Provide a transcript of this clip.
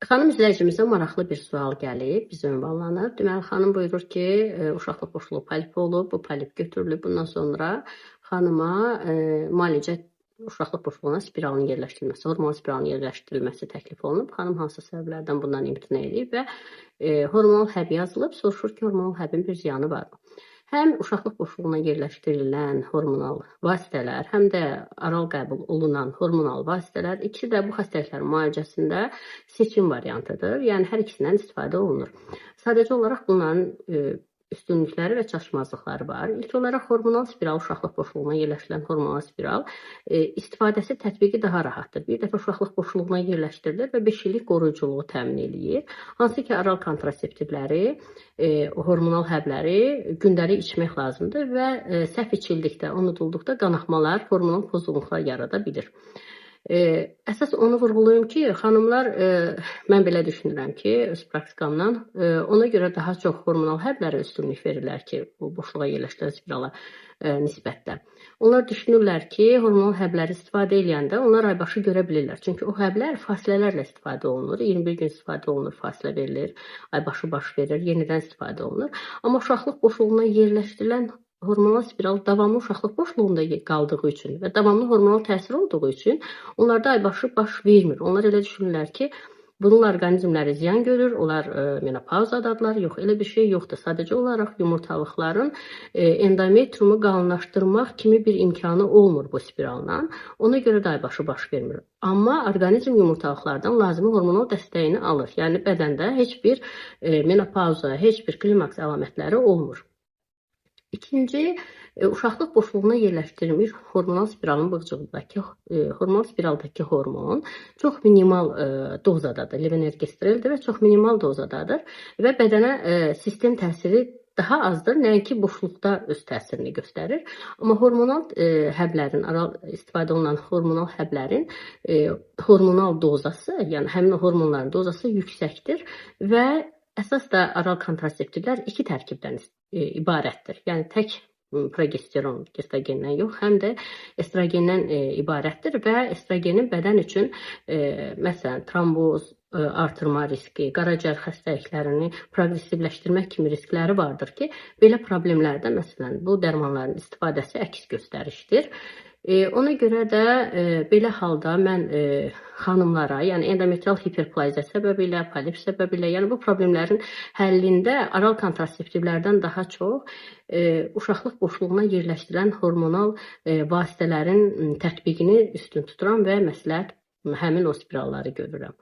Xanım izləyicimizə maraqlı bir sual gəlib, bizə ünvanlanıb. Deməli, xanım buyurur ki, uşaqlıq boşluğu polipi olub, bu polip götürülüb. Bundan sonra xanıma müalicə uşaqlıq boşluğuna spiralın yerləşdirilməsi, hormon spiralın yerləşdirilməsi təklif olunub. Xanım hansı səbəblərdən bundan imtina edib və hormonal həb yazılıb. Soruşur ki, hormonal həbin bir ziyanı varmı? Həm uşaqlıq boşluğuna yerləşdirilən hormonal vasitələr, həm də oral qəbul olunan hormonal vasitələr, ikisi də bu xəstəliklərin müalicəsində seçim variantıdır. Yəni, hər ikisindən istifadə olunur. Sadəcə olaraq bunların üstünlükləri və çatışmazlıqları var. İlk olaraq hormonal spiral, uşaqlıq boşluğuna yerləşdirilən hormonal spiral istifadəsi, tətbiqi daha rahatdır. Bir dəfə uşaqlıq boşluğuna yerləşdirilir və 5 illik qoruyuculuğu təmin eləyir. Hansı ki, oral kontraseptivləri, hormonal həbləri gündəlik içmək lazımdır və səhv içildikdə, unudulduqda qanaxmalar, hormonal pozğunluqlar yarada bilir. Əsas onu vurğulayım ki, xanımlar, mən belə düşünürəm ki, öz praktikamdan, ona görə daha çox hormonal həblərə üstünlük verirlər ki, bu boşluğa yerləşdirən spirala nisbətdə. Onlar düşünürlər ki, hormonal həbləri istifadə edəndə onlar aybaşı görə bilirlər. Çünki o həblər fasilələrlə istifadə olunur. 21 gün istifadə olunur, fasilə verilir, aybaşı baş verir, yenidən istifadə olunur. Amma uşaqlıq boşluğuna yerləşdirilən hormonal spiral davamlı uşaqlıq boşluğunda qaldığı üçün və davamlı hormonal təsir olduğu üçün onlarda aybaşı baş vermir. Onlar elə düşünürlər ki, bunun orqanizmləri ziyan görür, onlar menopauzdadırlar. Yox, elə bir şey yoxdur. Sadəcə olaraq yumurtalıqların endometriumu qalınlaşdırmaq kimi bir imkanı olmur bu spiralla. Ona görə də aybaşı baş vermir. Amma orqanizm yumurtalıqlardan lazımi hormonal dəstəyini alır. Yəni bədəndə heç bir menopauza, heç bir klimaks əlamətləri olmur. İkinci, uşaqlıq boşluğuna yerləşdirilmiş hormonal spiralın bığcığındakı hormonal spiraldakı hormon çox minimal dozadadır. Levonorgestreldir və çox minimal dozadadır və bədənə sistem təsiri daha azdır, nəinki boşluqda öz təsirini göstərir. Amma hormonal həblərin, oral istifadə olunan hormonal həblərin hormonal dozası, yəni həmin hormonların dozası yüksəkdir və əsas da oral kontraseptivlər iki tərkibdən ibarətdir. Yəni tək progesteron, gestagendən yox, həm də estrogendən ibarətdir və estrogenin bədən üçün məsələn tromboz artırma riski, qaraciyər xəstəliklərini proqressivləşdirmək kimi riskləri vardır ki, belə problemlərdə məsələn bu dərmanların istifadəsi əks göstərişdir. Ona görə də belə halda mən xanımlara, yəni endometrial hiperplaziya səbəbilə, polip səbəbilə, yəni bu problemlərin həllində oral kontraseptivlərdən daha çox uşaqlıq boşluğuna yerləşdirilən hormonal vasitələrin tətbiqini üstün tuturam və məsləhət həmin o spiralları görürəm.